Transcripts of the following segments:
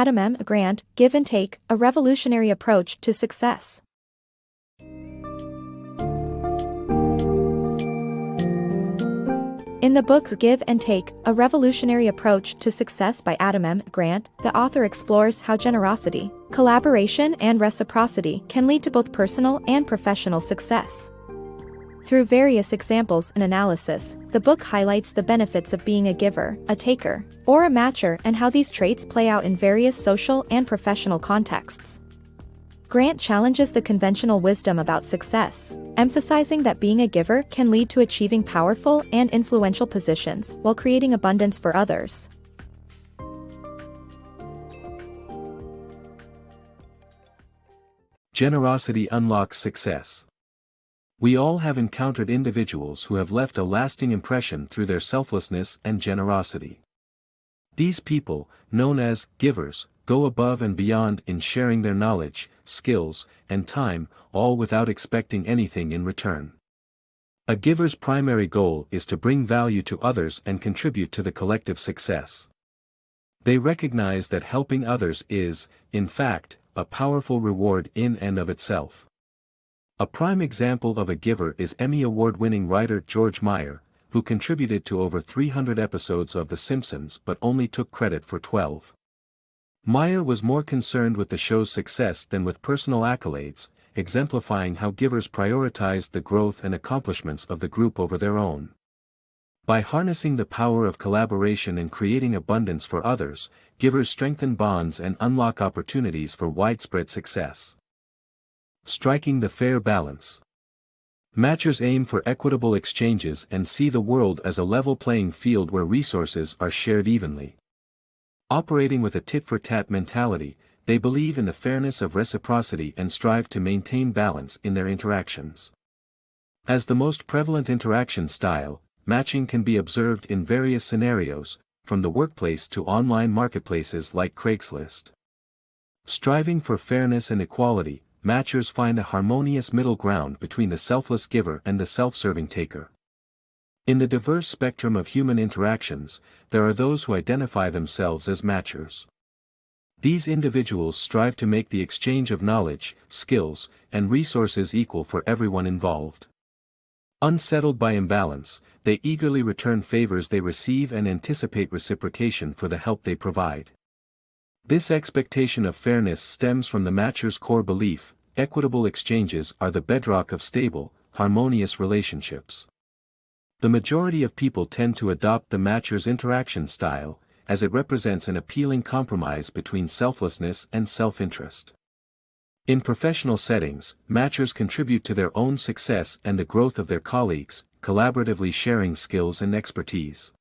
AdamMGrant, Give and Take, a Revolutionary Approach to Success. In the book Give and Take, A Revolutionary Approach to Success by AdamMGrant, the author explores how generosity, collaboration, and reciprocity can lead to both personal and professional success. Through various examples and analysis, the book highlights the benefits of being a giver, a taker, or a matcher and how these traits play out in various social and professional contexts. Grant challenges the conventional wisdom about success, emphasizing that being a giver can lead to achieving powerful and influential positions while creating abundance for others. Generosity unlocks success. We all have encountered individuals who have left a lasting impression through their selflessness and generosity. These people, known as givers, go above and beyond in sharing their knowledge, skills, and time, all without expecting anything in return. A giver's primary goal is to bring value to others and contribute to the collective success. They recognize that helping others is, in fact, a powerful reward in and of itself. A prime example of a giver is Emmy Award-winning writer George Meyer, who contributed to over 300 episodes of The Simpsons but only took credit for 12. Meyer was more concerned with the show's success than with personal accolades, exemplifying how givers prioritized the growth and accomplishments of the group over their own. By harnessing the power of collaboration and creating abundance for others, givers strengthen bonds and unlock opportunities for widespread success. Striking the fair balance. Matchers aim for equitable exchanges and see the world as a level playing field where resources are shared evenly. Operating with a tit-for-tat mentality, they believe in the fairness of reciprocity and strive to maintain balance in their interactions. As the most prevalent interaction style, matching can be observed in various scenarios, from the workplace to online marketplaces like Craigslist. Striving for fairness and equality, matchers find a harmonious middle ground between the selfless giver and the self-serving taker. In the diverse spectrum of human interactions, there are those who identify themselves as matchers. These individuals strive to make the exchange of knowledge, skills, and resources equal for everyone involved. Unsettled by imbalance, they eagerly return favors they receive and anticipate reciprocation for the help they provide. This expectation of fairness stems from the matcher's core belief: equitable exchanges are the bedrock of stable, harmonious relationships. The majority of people tend to adopt the matcher's interaction style, as it represents an appealing compromise between selflessness and self-interest. In professional settings, matchers contribute to their own success and the growth of their colleagues, collaboratively sharing skills and expertise.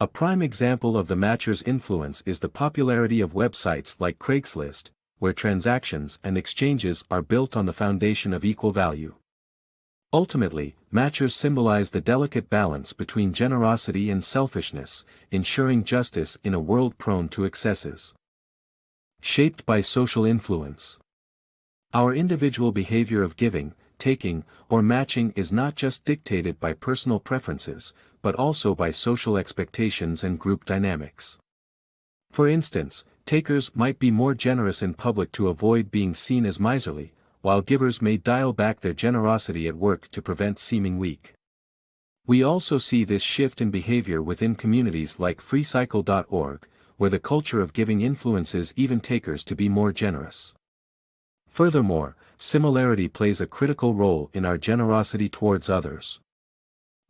A prime example of the matcher's influence is the popularity of websites like Craigslist, where transactions and exchanges are built on the foundation of equal value. Ultimately, matchers symbolize the delicate balance between generosity and selfishness, ensuring justice in a world prone to excesses. Shaped by social influence. Our individual behavior of giving, taking, or matching is not just dictated by personal preferences, but also by social expectations and group dynamics. For instance, takers might be more generous in public to avoid being seen as miserly, while givers may dial back their generosity at work to prevent seeming weak. We also see this shift in behavior within communities like freecycle.org, where the culture of giving influences even takers to be more generous. Furthermore, similarity plays a critical role in our generosity towards others.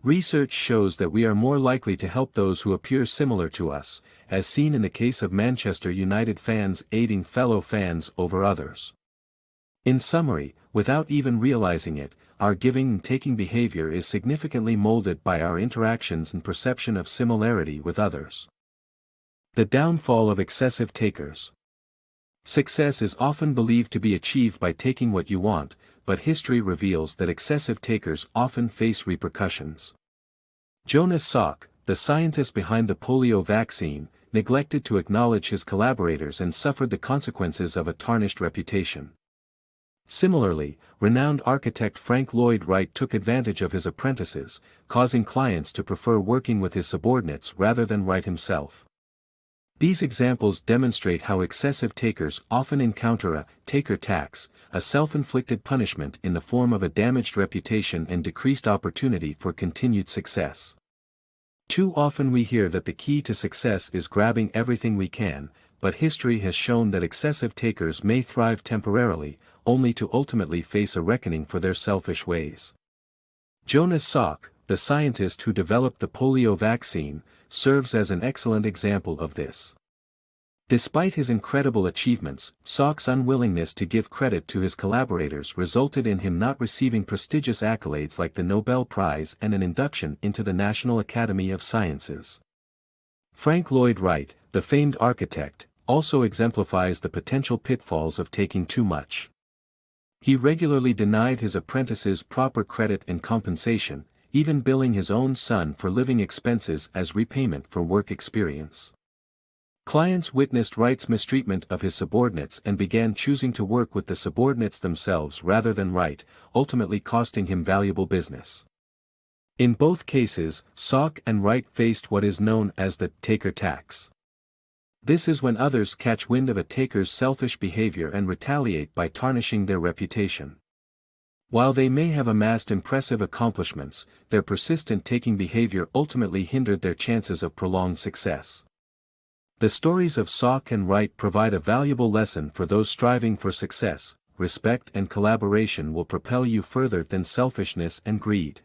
Research shows that we are more likely to help those who appear similar to us, as seen in the case of Manchester United fans aiding fellow fans over others. In summary, without even realizing it, our giving and taking behavior is significantly molded by our interactions and perception of similarity with others. The downfall of excessive takers. Success is often believed to be achieved by taking what you want, but history reveals that excessive takers often face repercussions. Jonas Salk, the scientist behind the polio vaccine, neglected to acknowledge his collaborators and suffered the consequences of a tarnished reputation. Similarly, renowned architect Frank Lloyd Wright took advantage of his apprentices, causing clients to prefer working with his subordinates rather than Wright himself. These examples demonstrate how excessive takers often encounter a taker tax, a self-inflicted punishment in the form of a damaged reputation and decreased opportunity for continued success. Too often we hear that the key to success is grabbing everything we can, but history has shown that excessive takers may thrive temporarily, only to ultimately face a reckoning for their selfish ways. Jonas Salk, the scientist who developed the polio vaccine, serves as an excellent example of this. Despite his incredible achievements, Salk's unwillingness to give credit to his collaborators resulted in him not receiving prestigious accolades like the Nobel Prize and an induction into the National Academy of Sciences. Frank Lloyd Wright, the famed architect, also exemplifies the potential pitfalls of taking too much. He regularly denied his apprentices proper credit and compensation, even billing his own son for living expenses as repayment for work experience. Clients witnessed Wright's mistreatment of his subordinates and began choosing to work with the subordinates themselves rather than Wright, ultimately costing him valuable business. In both cases, Salk and Wright faced what is known as the taker tax. This is when others catch wind of a taker's selfish behavior and retaliate by tarnishing their reputation. While they may have amassed impressive accomplishments, their persistent taking behavior ultimately hindered their chances of prolonged success. The stories of Salk and Wright provide a valuable lesson for those striving for success. Respect and collaboration will propel you further than selfishness and greed.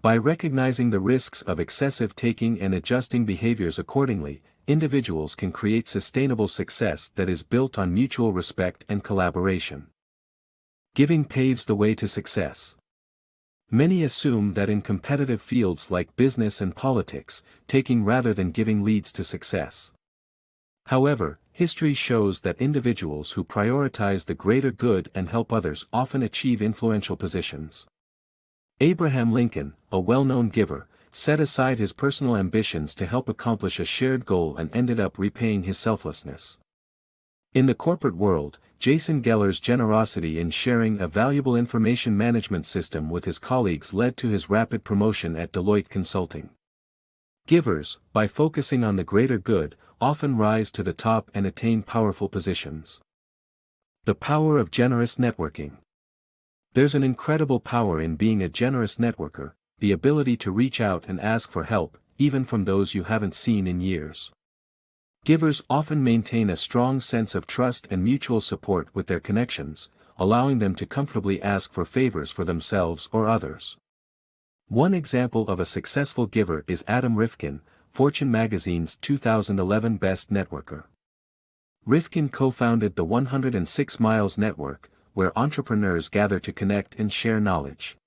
By recognizing the risks of excessive taking and adjusting behaviors accordingly, individuals can create sustainable success that is built on mutual respect and collaboration. Giving paves the way to success. Many assume that in competitive fields like business and politics, taking rather than giving leads to success. However, history shows that individuals who prioritize the greater good and help others often achieve influential positions. Abraham Lincoln, a well-known giver, set aside his personal ambitions to help accomplish a shared goal and ended up repaying his selflessness. In the corporate world, Jason Geller's generosity in sharing a valuable information management system with his colleagues led to his rapid promotion at Deloitte Consulting. Givers, by focusing on the greater good, often rise to the top and attain powerful positions. The power of generous networking. There's an incredible power in being a generous networker, the ability to reach out and ask for help, even from those you haven't seen in years. Givers often maintain a strong sense of trust and mutual support with their connections, allowing them to comfortably ask for favors for themselves or others. One example of a successful giver is Adam Rifkin, Fortune magazine's 2011 Best Networker. Rifkin co-founded the 106 Miles Network, where entrepreneurs gather to connect and share knowledge.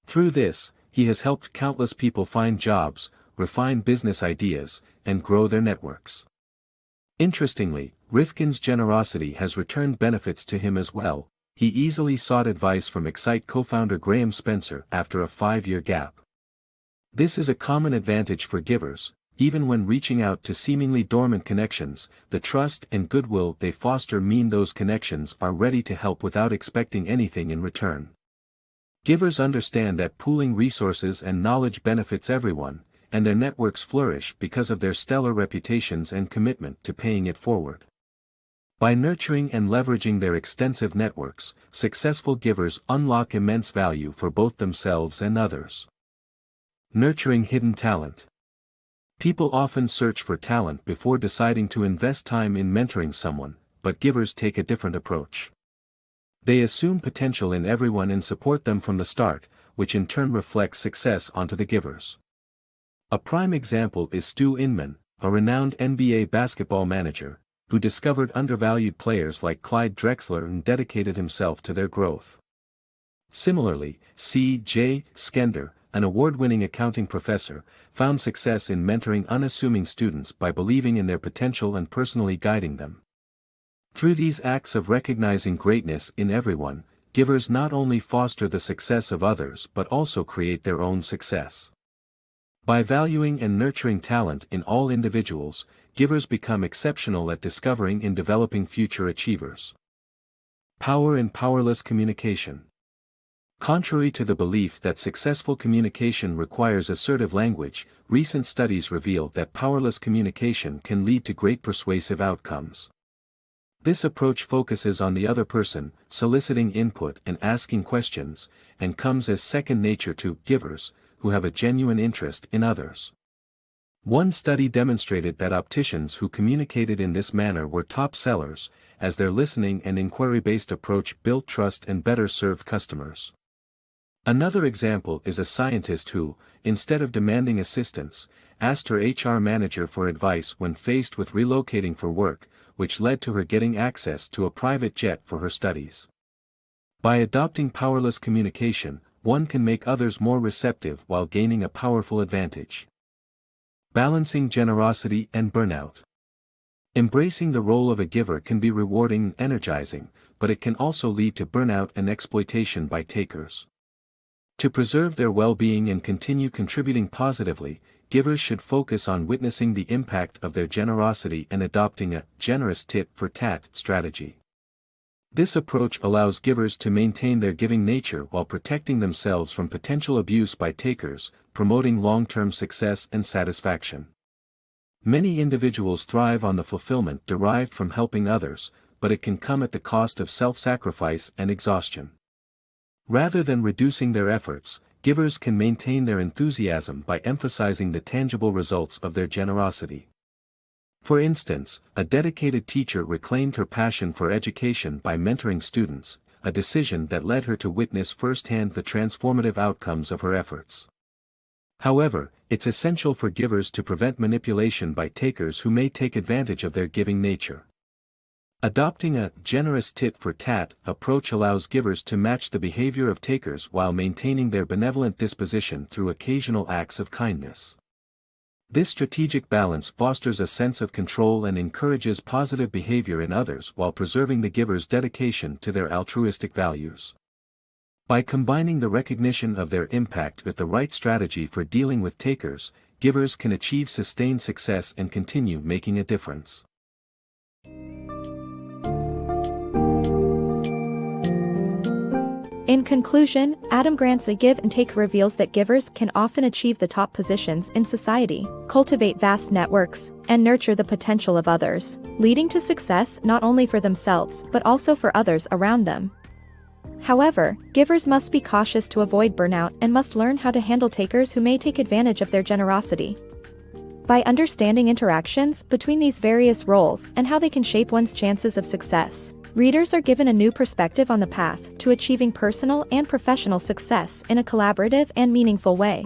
Through this, he has helped countless people find jobs, refine business ideas, and grow their networks. Interestingly, Rifkin's generosity has returned benefits to him as well. He easily sought advice from Excite co-founder Graham Spencer after a 5-year gap. This is a common advantage for givers, even when reaching out to seemingly dormant connections. The trust and goodwill they foster mean those connections are ready to help without expecting anything in return. Givers understand that pooling resources and knowledge benefits everyone, and their networks flourish because of their stellar reputations and commitment to paying it forward. By nurturing and leveraging their extensive networks, successful givers unlock immense value for both themselves and others. Nurturing hidden talent. People often search for talent before deciding to invest time in mentoring someone, but givers take a different approach. They assume potential in everyone and support them from the start, which in turn reflects success onto the givers. A prime example is Stu Inman, a renowned NBA basketball manager, who discovered undervalued players like Clyde Drexler and dedicated himself to their growth. Similarly, C.J. Skender, an award-winning accounting professor, found success in mentoring unassuming students by believing in their potential and personally guiding them. Through these acts of recognizing greatness in everyone, givers not only foster the success of others but also create their own success. By valuing and nurturing talent in all individuals, givers become exceptional at discovering and developing future achievers. Power in powerless communication. Contrary to the belief that successful communication requires assertive language, recent studies reveal that powerless communication can lead to great persuasive outcomes. This approach focuses on the other person, soliciting input and asking questions, and comes as second nature to givers, who have a genuine interest in others. One study demonstrated that opticians who communicated in this manner were top sellers, as their listening and inquiry-based approach built trust and better served customers. Another example is a scientist who, instead of demanding assistance, asked her HR manager for advice when faced with relocating for work, which led to her getting access to a private jet for her studies. By adopting powerless communication, one can make others more receptive while gaining a powerful advantage. Balancing generosity and burnout. Embracing the role of a giver can be rewarding and energizing, but it can also lead to burnout and exploitation by takers. To preserve their well-being and continue contributing positively, givers should focus on witnessing the impact of their generosity and adopting a generous tit-for-tat strategy. This approach allows givers to maintain their giving nature while protecting themselves from potential abuse by takers, promoting long-term success and satisfaction. Many individuals thrive on the fulfillment derived from helping others, but it can come at the cost of self-sacrifice and exhaustion. Rather than reducing their efforts, givers can maintain their enthusiasm by emphasizing the tangible results of their generosity. For instance, a dedicated teacher reclaimed her passion for education by mentoring students, a decision that led her to witness firsthand the transformative outcomes of her efforts. However, it's essential for givers to prevent manipulation by takers who may take advantage of their giving nature. Adopting a generous tit-for-tat approach allows givers to match the behavior of takers while maintaining their benevolent disposition through occasional acts of kindness. This strategic balance fosters a sense of control and encourages positive behavior in others while preserving the giver's dedication to their altruistic values. By combining the recognition of their impact with the right strategy for dealing with takers, givers can achieve sustained success and continue making a difference. In conclusion, AdamMGrant's A Give and Take reveals that givers can often achieve the top positions in society, cultivate vast networks, and nurture the potential of others, leading to success not only for themselves but also for others around them. However, givers must be cautious to avoid burnout and must learn how to handle takers who may take advantage of their generosity. By understanding interactions between these various roles and how they can shape one's chances of success, readers are given a new perspective on the path to achieving personal and professional success in a collaborative and meaningful way.